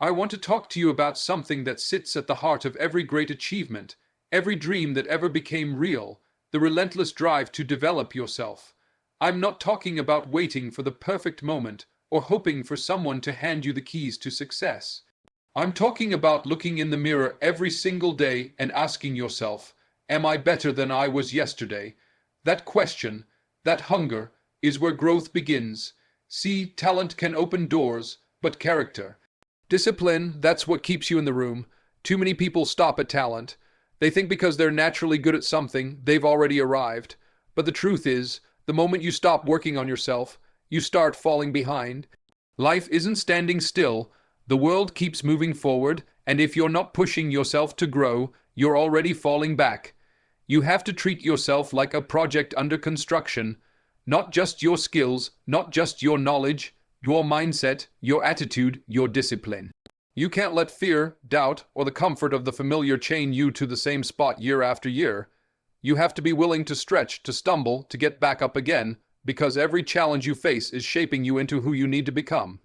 I want to talk to you about something that sits at the heart of every great achievement, every dream that ever became real, the relentless drive to develop yourself. I'm not talking about waiting for the perfect moment or hoping for someone to hand you the keys to success. I'm talking about looking in the mirror every single day and asking yourself, am I better than I was yesterday? That question, that hunger, is where growth begins. See, talent can open doors, but character, discipline, that's what keeps you in the room. Too many people stop at talent. They think because they're naturally good at something, they've already arrived. But the truth is, the moment you stop working on yourself, you start falling behind. Life isn't standing still. The world keeps moving forward, and if you're not pushing yourself to grow, you're already falling back. You have to treat yourself like a project under construction. Not just your skills, not just your knowledge, your mindset, your attitude, your discipline. You can't let fear, doubt, or the comfort of the familiar chain you to the same spot year after year. You have to be willing to stretch, to stumble, to get back up again, because every challenge you face is shaping you into who you need to become.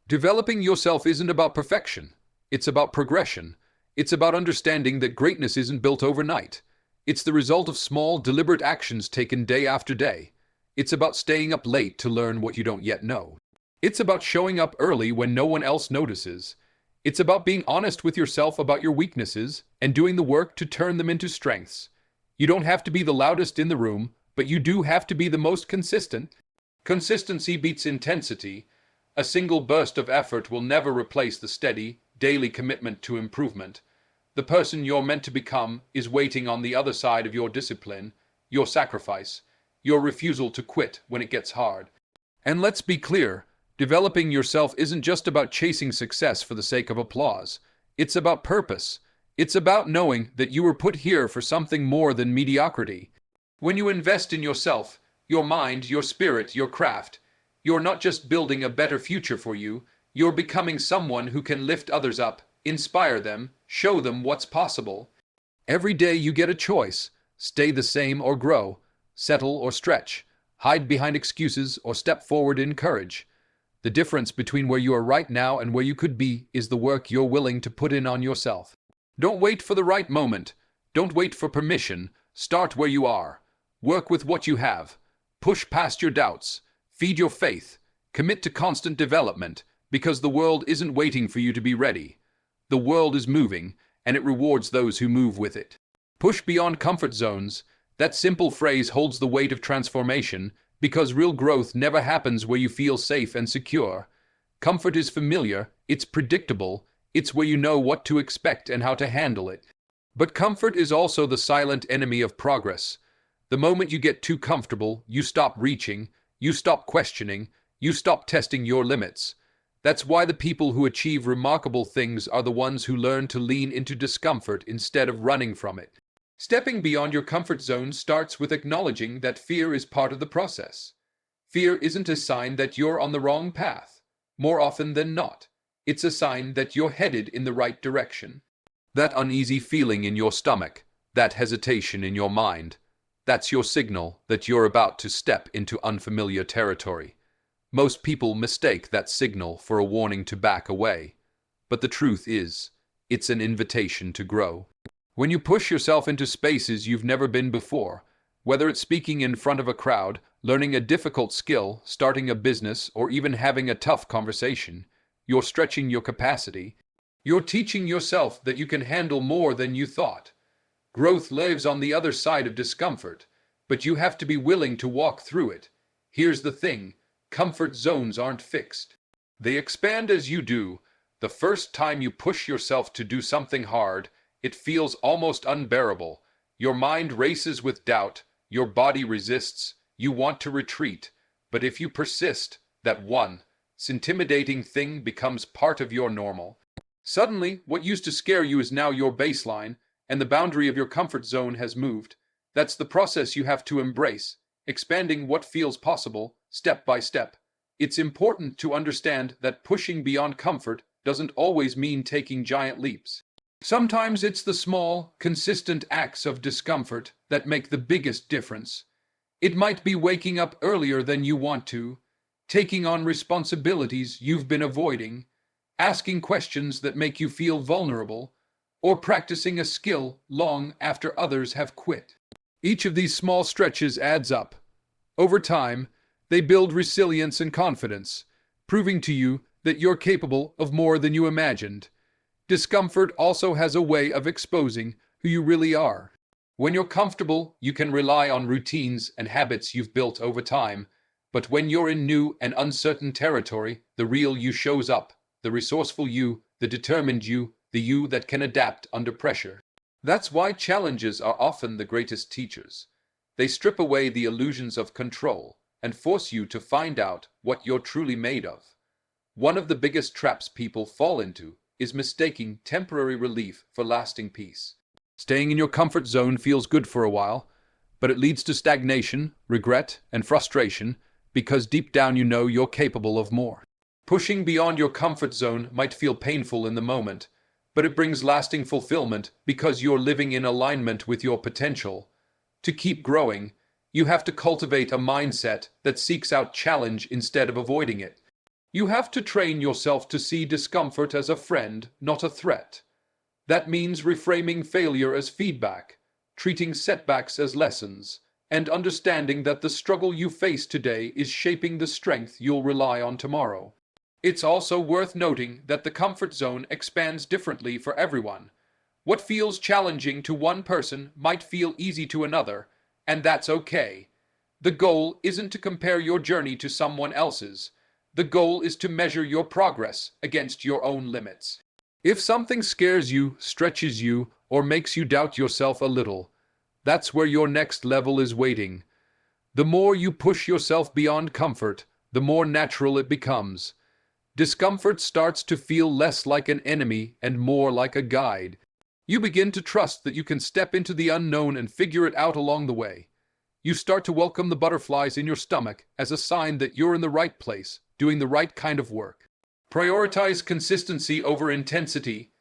Developing yourself isn't about perfection. It's about progression. It's about understanding that greatness isn't built overnight. It's the result of small, deliberate actions taken day after day. It's about staying up late to learn what you don't yet know. It's about showing up early when no one else notices. It's about being honest with yourself about your weaknesses and doing the work to turn them into strengths. You don't have to be the loudest in the room, but you do have to be the most consistent. Consistency beats intensity. A single burst of effort will never replace the steady, daily commitment to improvement. The person you're meant to become is waiting on the other side of your discipline, your sacrifice, your refusal to quit when it gets hard. And let's be clear, developing yourself isn't just about chasing success for the sake of applause. It's about purpose. It's about knowing that you were put here for something more than mediocrity. When you invest in yourself, your mind, your spirit, your craft, you're not just building a better future for you, you're becoming someone who can lift others up, inspire them, show them what's possible. Every day you get a choice: stay the same or grow, settle or stretch, hide behind excuses or step forward in courage. The difference between where you are right now and where you could be is the work you're willing to put in on yourself. Don't wait for the right moment. Don't wait for permission. Start where you are. Work with what you have. Push past your doubts. Feed your faith. Commit to constant development, because the world isn't waiting for you to be ready. The world is moving, and it rewards those who move with it. Push beyond comfort zones. That simple phrase holds the weight of transformation, because real growth never happens where you feel safe and secure. Comfort is familiar, it's predictable, it's where you know what to expect and how to handle it. But comfort is also the silent enemy of progress. The moment you get too comfortable, you stop reaching, you stop questioning, you stop testing your limits. That's why the people who achieve remarkable things are the ones who learn to lean into discomfort instead of running from it. Stepping beyond your comfort zone starts with acknowledging that fear is part of the process. Fear isn't a sign that you're on the wrong path. More often than not, it's a sign that you're headed in the right direction. That uneasy feeling in your stomach, that hesitation in your mind, that's your signal that you're about to step into unfamiliar territory. Most people mistake that signal for a warning to back away. But the truth is, it's an invitation to grow. When you push yourself into spaces you've never been before, whether it's speaking in front of a crowd, learning a difficult skill, starting a business, or even having a tough conversation, you're stretching your capacity. You're teaching yourself that you can handle more than you thought. Growth lives on the other side of discomfort, but you have to be willing to walk through it. Here's the thing: comfort zones aren't fixed. They expand as you do. The first time you push yourself to do something hard, it feels almost unbearable. Your mind races with doubt, your body resists, you want to retreat. But if you persist, that one intimidating thing becomes part of your normal. Suddenly, what used to scare you is now your baseline, and the boundary of your comfort zone has moved. That's the process you have to embrace, expanding what feels possible, step by step. It's important to understand that pushing beyond comfort doesn't always mean taking giant leaps. Sometimes it's the small, consistent acts of discomfort that make the biggest difference. It might be waking up earlier than you want to, taking on responsibilities you've been avoiding, asking questions that make you feel vulnerable, or practicing a skill long after others have quit. Each of these small stretches adds up. Over time, they build resilience and confidence, proving to you that you're capable of more than you imagined. Discomfort also has a way of exposing who you really are. When you're comfortable, you can rely on routines and habits you've built over time. But when you're in new and uncertain territory, the real you shows up, the resourceful you, the determined you, the you that can adapt under pressure. That's why challenges are often the greatest teachers. They strip away the illusions of control and force you to find out what you're truly made of. One of the biggest traps people fall into is mistaking temporary relief for lasting peace. Staying in your comfort zone feels good for a while, but it leads to stagnation, regret, and frustration because deep down you know you're capable of more. Pushing beyond your comfort zone might feel painful in the moment, but it brings lasting fulfillment because you're living in alignment with your potential. To keep growing, you have to cultivate a mindset that seeks out challenge instead of avoiding it. You have to train yourself to see discomfort as a friend, not a threat. That means reframing failure as feedback, treating setbacks as lessons, and understanding that the struggle you face today is shaping the strength you'll rely on tomorrow. It's also worth noting that the comfort zone expands differently for everyone. What feels challenging to one person might feel easy to another, and that's okay. The goal isn't to compare your journey to someone else's. The goal is to measure your progress against your own limits. If something scares you, stretches you, or makes you doubt yourself a little, that's where your next level is waiting. The more you push yourself beyond comfort, the more natural it becomes. Discomfort starts to feel less like an enemy and more like a guide. You begin to trust that you can step into the unknown and figure it out along the way. You start to welcome the butterflies in your stomach as a sign that you're in the right place, doing the right kind of work. Prioritize consistency over intensity.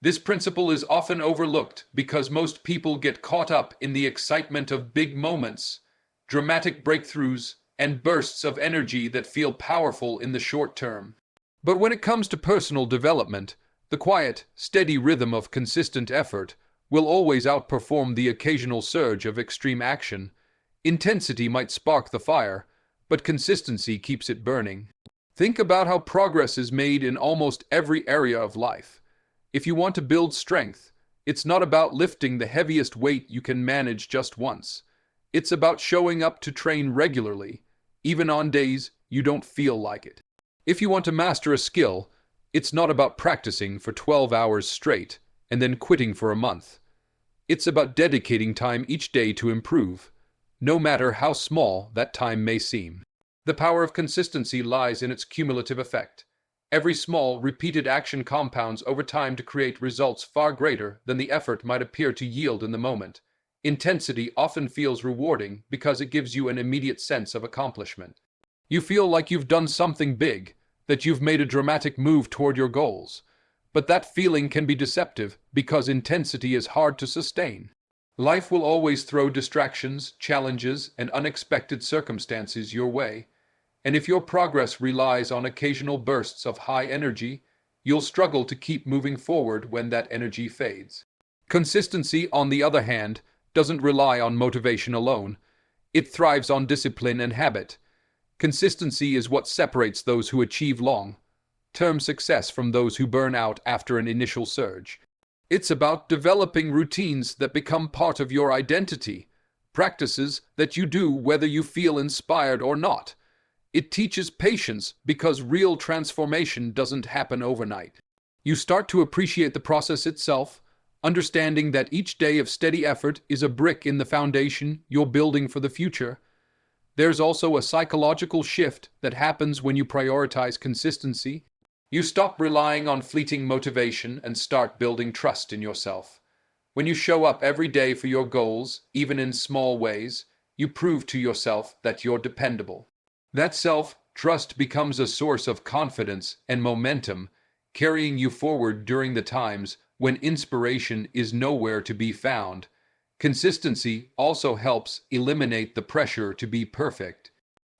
This principle is often overlooked because most people get caught up in the excitement of big moments, dramatic breakthroughs, and bursts of energy that feel powerful in the short term. But when it comes to personal development, the quiet, steady rhythm of consistent effort will always outperform the occasional surge of extreme action. Intensity might spark the fire, but consistency keeps it burning. Think about how progress is made in almost every area of life. If you want to build strength, it's not about lifting the heaviest weight you can manage just once. It's about showing up to train regularly, even on days you don't feel like it. If you want to master a skill, it's not about practicing for 12 hours straight and then quitting for a month. It's about dedicating time each day to improve, no matter how small that time may seem. The power of consistency lies in its cumulative effect. Every small, repeated action compounds over time to create results far greater than the effort might appear to yield in the moment. Intensity often feels rewarding because it gives you an immediate sense of accomplishment. You feel like you've done something big, that you've made a dramatic move toward your goals. But that feeling can be deceptive because intensity is hard to sustain. Life will always throw distractions, challenges, and unexpected circumstances your way. And if your progress relies on occasional bursts of high energy, you'll struggle to keep moving forward when that energy fades. Consistency, on the other hand, doesn't rely on motivation alone. It thrives on discipline and habit. Consistency is what separates those who achieve long-term success from those who burn out after an initial surge. It's about developing routines that become part of your identity, practices that you do whether you feel inspired or not. It teaches patience because real transformation doesn't happen overnight. You start to appreciate the process itself, understanding that each day of steady effort is a brick in the foundation you're building for the future. There's also a psychological shift that happens when you prioritize consistency. You stop relying on fleeting motivation and start building trust in yourself. When you show up every day for your goals, even in small ways, you prove to yourself that you're dependable. That self-trust becomes a source of confidence and momentum, carrying you forward during the times when inspiration is nowhere to be found. Consistency also helps eliminate the pressure to be perfect.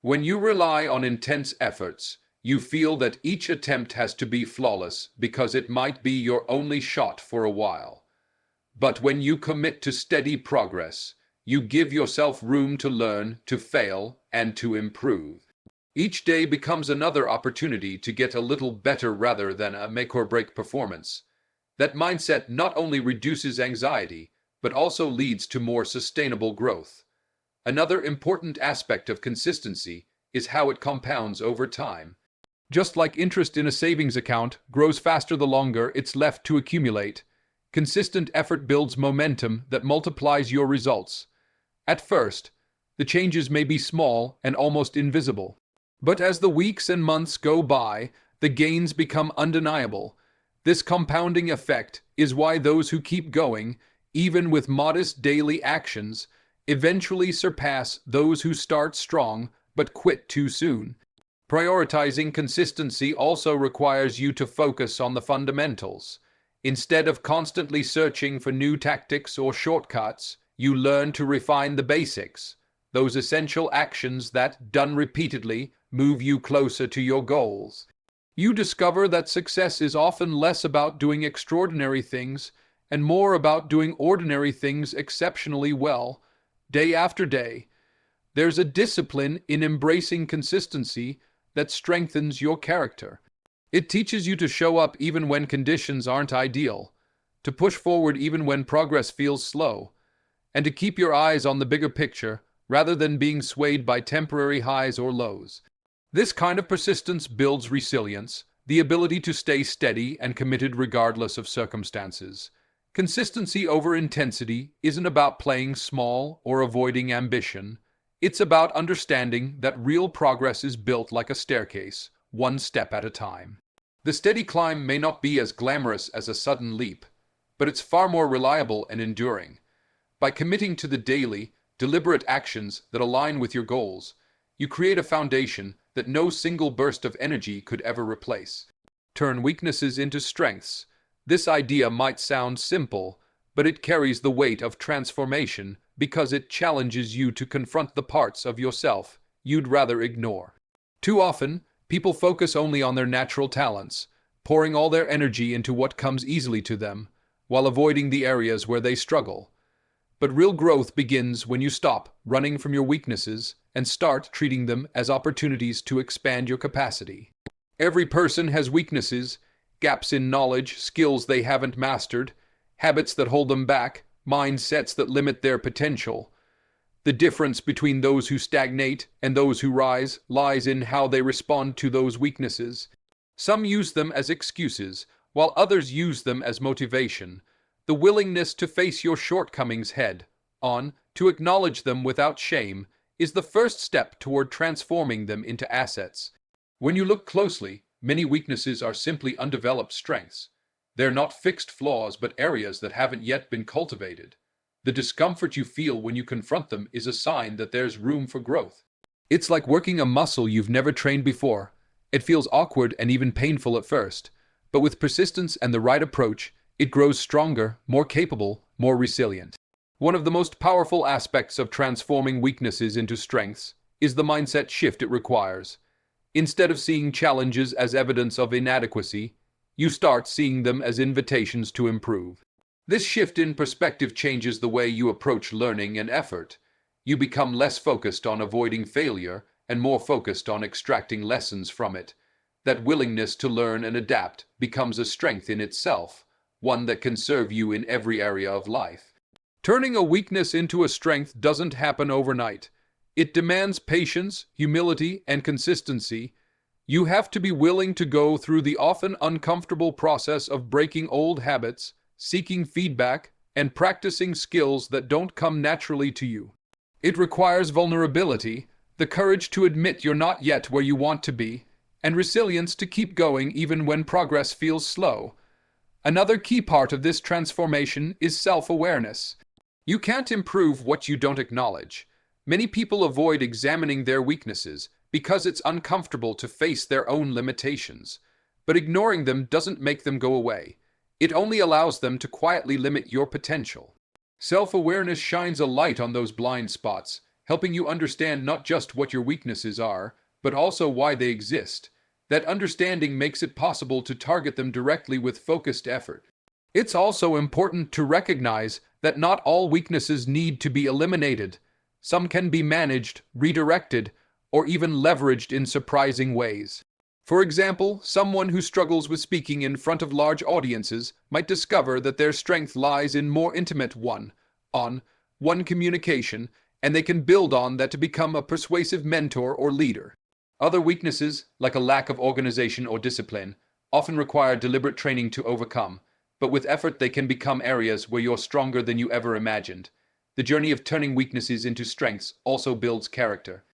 When you rely on intense efforts, You feel that each attempt has to be flawless because it might be your only shot for a while. But when you commit to steady progress, you give yourself room to learn, to fail, and to improve. Each day becomes another opportunity to get a little better rather than a make or break performance. That mindset not only reduces anxiety, but also leads to more sustainable growth. Another important aspect of consistency is how it compounds over time. Just like interest in a savings account grows faster the longer it's left to accumulate, consistent effort builds momentum that multiplies your results. At first, the changes may be small and almost invisible. But as the weeks and months go by, the gains become undeniable. This compounding effect is why those who keep going, even with modest daily actions, eventually surpass those who start strong but quit too soon. Prioritizing consistency also requires you to focus on the fundamentals. Instead of constantly searching for new tactics or shortcuts, you learn to refine the basics, those essential actions that, done repeatedly, move you closer to your goals. You discover that success is often less about doing extraordinary things and more about doing ordinary things exceptionally well, day after day. There's a discipline in embracing consistency that strengthens your character. It teaches you to show up even when conditions aren't ideal, to push forward even when progress feels slow, and to keep your eyes on the bigger picture rather than being swayed by temporary highs or lows. This kind of persistence builds resilience, the ability to stay steady and committed regardless of circumstances. Consistency over intensity isn't about playing small or avoiding ambition. It's about understanding that real progress is built like a staircase, one step at a time. The steady climb may not be as glamorous as a sudden leap, but it's far more reliable and enduring. By committing to the daily, deliberate actions that align with your goals, you create a foundation that no single burst of energy could ever replace. Turn weaknesses into strengths. This idea might sound simple, but it carries the weight of transformation because it challenges you to confront the parts of yourself you'd rather ignore. Too often, people focus only on their natural talents, pouring all their energy into what comes easily to them, while avoiding the areas where they struggle. But real growth begins when you stop running from your weaknesses and start treating them as opportunities to expand your capacity. Every person has weaknesses, gaps in knowledge, skills they haven't mastered, habits that hold them back, mindsets that limit their potential. The difference between those who stagnate and those who rise lies in how they respond to those weaknesses. Some use them as excuses, while others use them as motivation. The willingness to face your shortcomings head on, to acknowledge them without shame, is the first step toward transforming them into assets. When you look closely, many weaknesses are simply undeveloped strengths. They're not fixed flaws but areas that haven't yet been cultivated. The discomfort you feel when you confront them is a sign that there's room for growth. It's like working a muscle you've never trained before. It feels awkward and even painful at first, but with persistence and the right approach, it grows stronger, more capable, more resilient. One of the most powerful aspects of transforming weaknesses into strengths is the mindset shift it requires. Instead of seeing challenges as evidence of inadequacy, you start seeing them as invitations to improve. This shift in perspective changes the way you approach learning and effort. You become less focused on avoiding failure and more focused on extracting lessons from it. That willingness to learn and adapt becomes a strength in itself, one that can serve you in every area of life. Turning a weakness into a strength doesn't happen overnight. It demands patience, humility, and consistency. You have to be willing to go through the often uncomfortable process of breaking old habits, seeking feedback, and practicing skills that don't come naturally to you. It requires vulnerability, the courage to admit you're not yet where you want to be, and resilience to keep going even when progress feels slow. Another key part of this transformation is self-awareness. You can't improve what you don't acknowledge. Many people avoid examining their weaknesses because it's uncomfortable to face their own limitations. But ignoring them doesn't make them go away. It only allows them to quietly limit your potential. Self-awareness shines a light on those blind spots, helping you understand not just what your weaknesses are, but also why they exist. That understanding makes it possible to target them directly with focused effort. It's also important to recognize that not all weaknesses need to be eliminated. Some can be managed, redirected, or even leveraged in surprising ways. For example, someone who struggles with speaking in front of large audiences might discover that their strength lies in more intimate one-on-one communication, and they can build on that to become a persuasive mentor or leader. Other weaknesses, like a lack of organization or discipline, often require deliberate training to overcome, but with effort they can become areas where you're stronger than you ever imagined. The journey of turning weaknesses into strengths also builds character.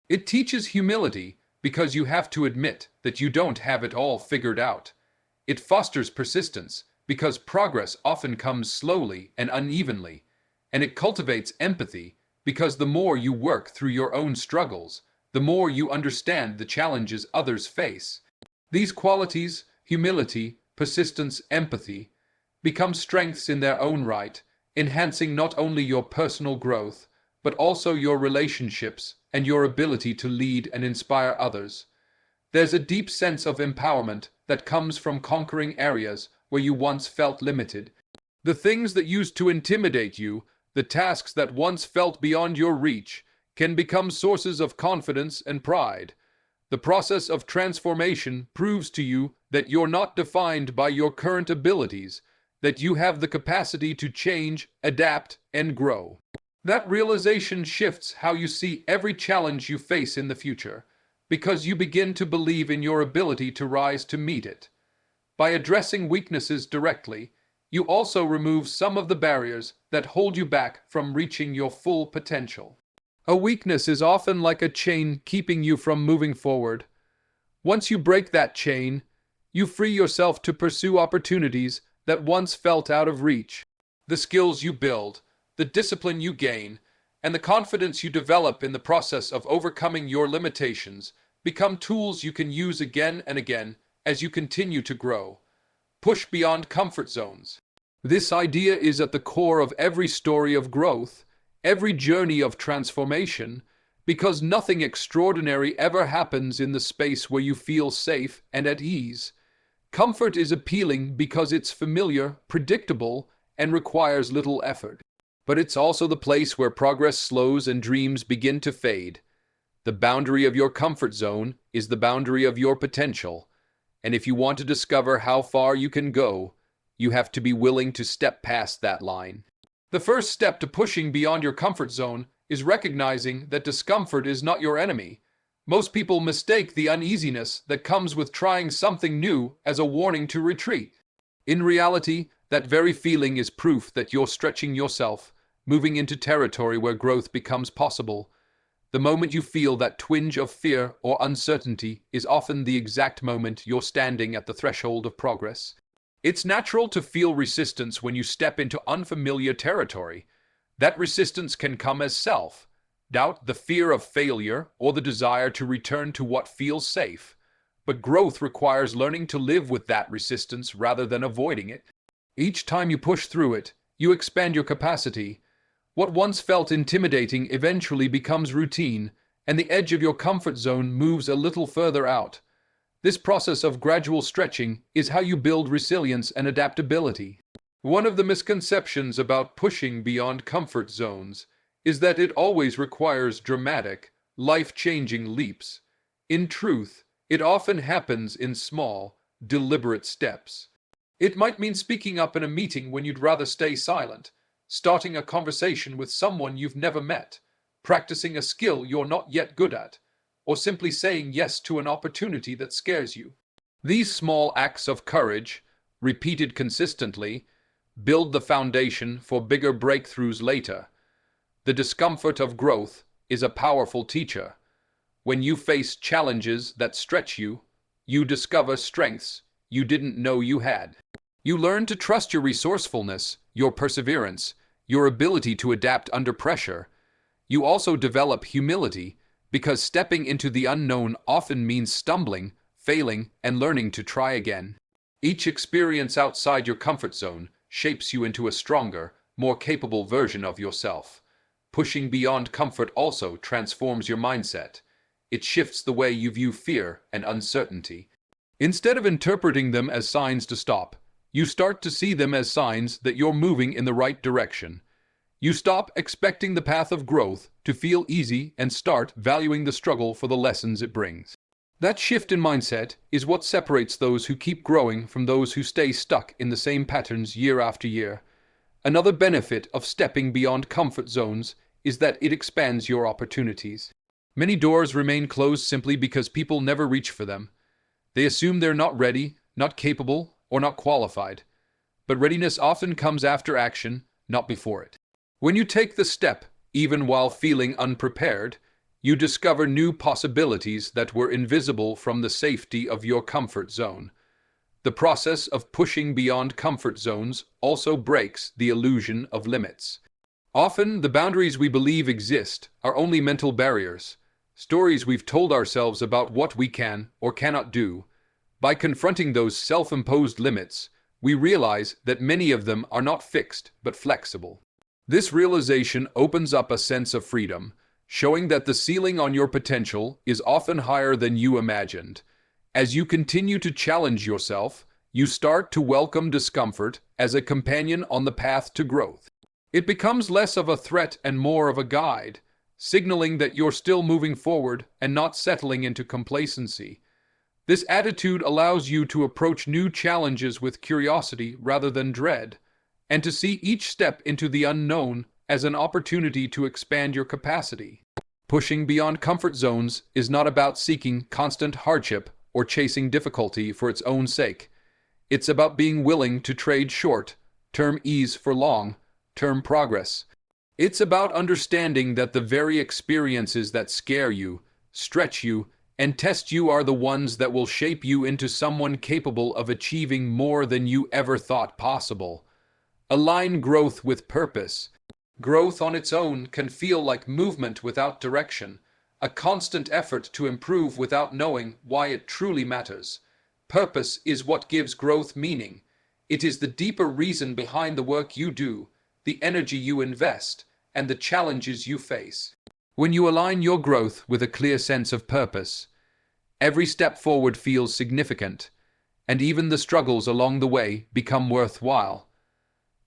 It teaches humility because you have to admit that you don't have it all figured out. It fosters persistence because progress often comes slowly and unevenly. And it cultivates empathy because the more you work through your own struggles, the more you understand the challenges others face. These qualities, humility, persistence, empathy, become strengths in their own right, enhancing not only your personal growth, but also your relationships and your ability to lead and inspire others. There's a deep sense of empowerment that comes from conquering areas where you once felt limited. The things that used to intimidate you, the tasks that once felt beyond your reach, can become sources of confidence and pride. The process of transformation proves to you that you're not defined by your current abilities, that you have the capacity to change, adapt, and grow. That realization shifts how you see every challenge you face in the future, because you begin to believe in your ability to rise to meet it. By addressing weaknesses directly, you also remove some of the barriers that hold you back from reaching your full potential. A weakness is often like a chain keeping you from moving forward. Once you break that chain, you free yourself to pursue opportunities that once felt out of reach. The skills you build, the discipline you gain, and the confidence you develop in the process of overcoming your limitations become tools you can use again and again as you continue to grow. Push beyond comfort zones. This idea is at the core of every story of growth, every journey of transformation, because nothing extraordinary ever happens in the space where you feel safe and at ease. Comfort is appealing because it's familiar, predictable, and requires little effort. But it's also the place where progress slows and dreams begin to fade. The boundary of your comfort zone is the boundary of your potential. And if you want to discover how far you can go, you have to be willing to step past that line. The first step to pushing beyond your comfort zone is recognizing that discomfort is not your enemy. Most people mistake the uneasiness that comes with trying something new as a warning to retreat. In reality, that very feeling is proof that you're stretching yourself, moving into territory where growth becomes possible. The moment you feel that twinge of fear or uncertainty is often the exact moment you're standing at the threshold of progress. It's natural to feel resistance when you step into unfamiliar territory. That resistance can come as self-doubt, the fear of failure, or the desire to return to what feels safe. But growth requires learning to live with that resistance rather than avoiding it. Each time you push through it, you expand your capacity. What once felt intimidating eventually becomes routine, and the edge of your comfort zone moves a little further out. This process of gradual stretching is how you build resilience and adaptability. One of the misconceptions about pushing beyond comfort zones is that it always requires dramatic, life-changing leaps. In truth, it often happens in small, deliberate steps. It might mean speaking up in a meeting when you'd rather stay silent, starting a conversation with someone you've never met, practicing a skill you're not yet good at, or simply saying yes to an opportunity that scares you. These small acts of courage, repeated consistently, build the foundation for bigger breakthroughs later. The discomfort of growth is a powerful teacher. When you face challenges that stretch you, you discover strengths you didn't know you had. You learn to trust your resourcefulness, your perseverance, your ability to adapt under pressure. You also develop humility, because stepping into the unknown often means stumbling, failing, and learning to try again. Each experience outside your comfort zone shapes you into a stronger, more capable version of yourself. Pushing beyond comfort also transforms your mindset. It shifts the way you view fear and uncertainty. Instead of interpreting them as signs to stop, you start to see them as signs that you're moving in the right direction. You stop expecting the path of growth to feel easy and start valuing the struggle for the lessons it brings. That shift in mindset is what separates those who keep growing from those who stay stuck in the same patterns year after year. Another benefit of stepping beyond comfort zones is that it expands your opportunities. Many doors remain closed simply because people never reach for them. They assume they're not ready, not capable, or not qualified. But readiness often comes after action, not before it. When you take the step, even while feeling unprepared, you discover new possibilities that were invisible from the safety of your comfort zone. The process of pushing beyond comfort zones also breaks the illusion of limits. Often, the boundaries we believe exist are only mental barriers, stories we've told ourselves about what we can or cannot do. By confronting those self-imposed limits, we realize that many of them are not fixed but flexible. This realization opens up a sense of freedom, showing that the ceiling on your potential is often higher than you imagined. As you continue to challenge yourself, you start to welcome discomfort as a companion on the path to growth. It becomes less of a threat and more of a guide, signaling that you're still moving forward and not settling into complacency. This attitude allows you to approach new challenges with curiosity rather than dread, and to see each step into the unknown as an opportunity to expand your capacity. Pushing beyond comfort zones is not about seeking constant hardship or chasing difficulty for its own sake. It's about being willing to trade short-term ease for long-term progress. It's about understanding that the very experiences that scare you, stretch you, and test you are the ones that will shape you into someone capable of achieving more than you ever thought possible. Align growth with purpose. Growth on its own can feel like movement without direction, a constant effort to improve without knowing why it truly matters. Purpose is what gives growth meaning. It is the deeper reason behind the work you do, the energy you invest, and the challenges you face. When you align your growth with a clear sense of purpose, every step forward feels significant, and even the struggles along the way become worthwhile.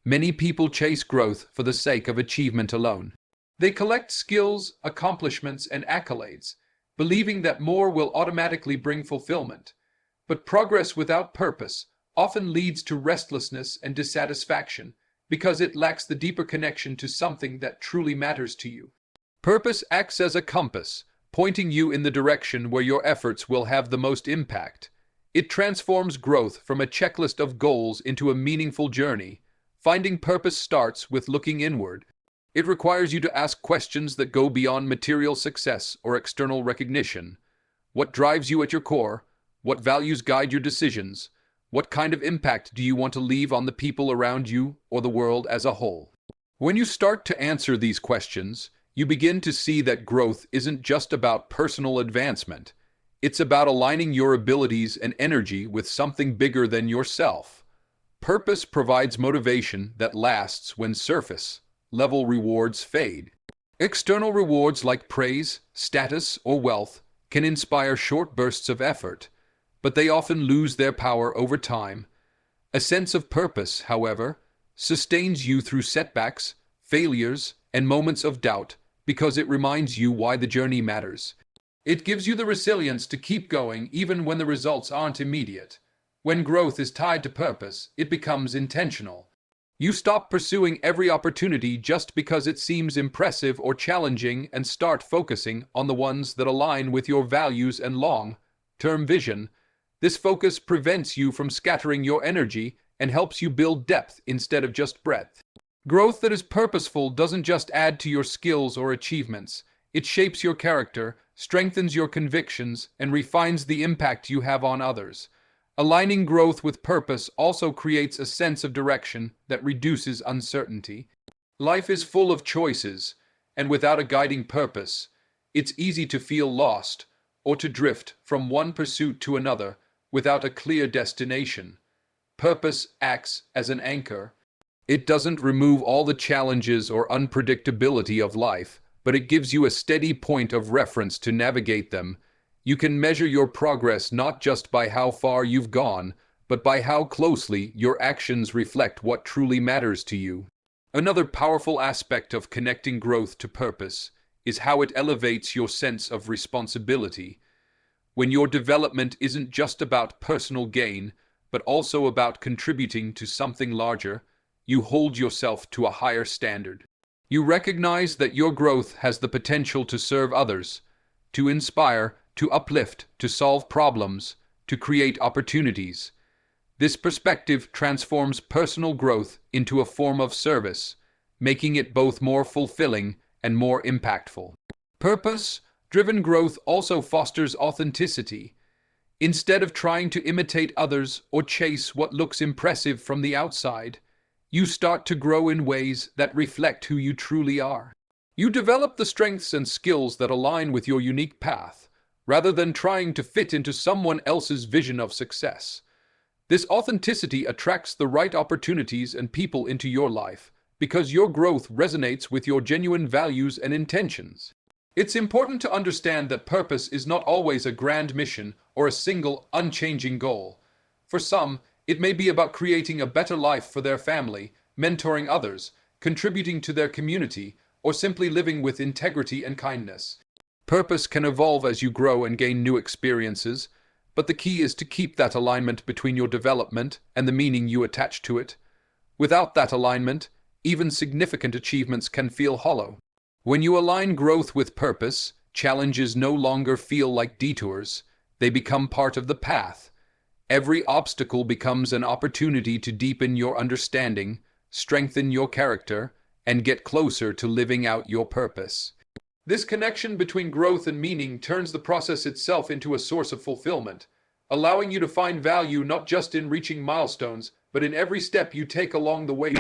Many people chase growth for the sake of achievement alone. They collect skills, accomplishments, and accolades, believing that more will automatically bring fulfillment. But progress without purpose often leads to restlessness and dissatisfaction because it lacks the deeper connection to something that truly matters to you. Purpose acts as a compass, pointing you in the direction where your efforts will have the most impact. It transforms growth from a checklist of goals into a meaningful journey. Finding purpose starts with looking inward. It requires you to ask questions that go beyond material success or external recognition. What drives you at your core? What values guide your decisions? What kind of impact do you want to leave on the people around you or the world as a whole? When you start to answer these questions, you begin to see that growth isn't just about personal advancement. It's about aligning your abilities and energy with something bigger than yourself. Purpose provides motivation that lasts when surface-level rewards fade. External rewards like praise, status, or wealth can inspire short bursts of effort, but they often lose their power over time. A sense of purpose, however, sustains you through setbacks, failures, and moments of doubt because it reminds you why the journey matters. It gives you the resilience to keep going even when the results aren't immediate. When growth is tied to purpose, it becomes intentional. You stop pursuing every opportunity just because it seems impressive or challenging and start focusing on the ones that align with your values and long-term vision. This focus prevents you from scattering your energy and helps you build depth instead of just breadth. Growth that is purposeful doesn't just add to your skills or achievements. It shapes your character, strengthens your convictions, and refines the impact you have on others. Aligning growth with purpose also creates a sense of direction that reduces uncertainty. Life is full of choices, and without a guiding purpose, it's easy to feel lost or to drift from one pursuit to another without a clear destination. Purpose acts as an anchor. It doesn't remove all the challenges or unpredictability of life, but it gives you a steady point of reference to navigate them. You can measure your progress not just by how far you've gone, but by how closely your actions reflect what truly matters to you. Another powerful aspect of connecting growth to purpose is how it elevates your sense of responsibility. When your development isn't just about personal gain, but also about contributing to something larger, you hold yourself to a higher standard. You recognize that your growth has the potential to serve others, to inspire, to uplift, to solve problems, to create opportunities. This perspective transforms personal growth into a form of service, making it both more fulfilling and more impactful. Purpose-driven growth also fosters authenticity. Instead of trying to imitate others or chase what looks impressive from the outside, you start to grow in ways that reflect who you truly are. You develop the strengths and skills that align with your unique path, rather than trying to fit into someone else's vision of success. This authenticity attracts the right opportunities and people into your life because your growth resonates with your genuine values and intentions. It's important to understand that purpose is not always a grand mission or a single, unchanging goal. For some, it may be about creating a better life for their family, mentoring others, contributing to their community, or simply living with integrity and kindness. Purpose can evolve as you grow and gain new experiences, but the key is to keep that alignment between your development and the meaning you attach to it. Without that alignment, even significant achievements can feel hollow. When you align growth with purpose, challenges no longer feel like detours. They become part of the path. Every obstacle becomes an opportunity to deepen your understanding, strengthen your character, and get closer to living out your purpose. This connection between growth and meaning turns the process itself into a source of fulfillment, allowing you to find value not just in reaching milestones, but in every step you take along the way.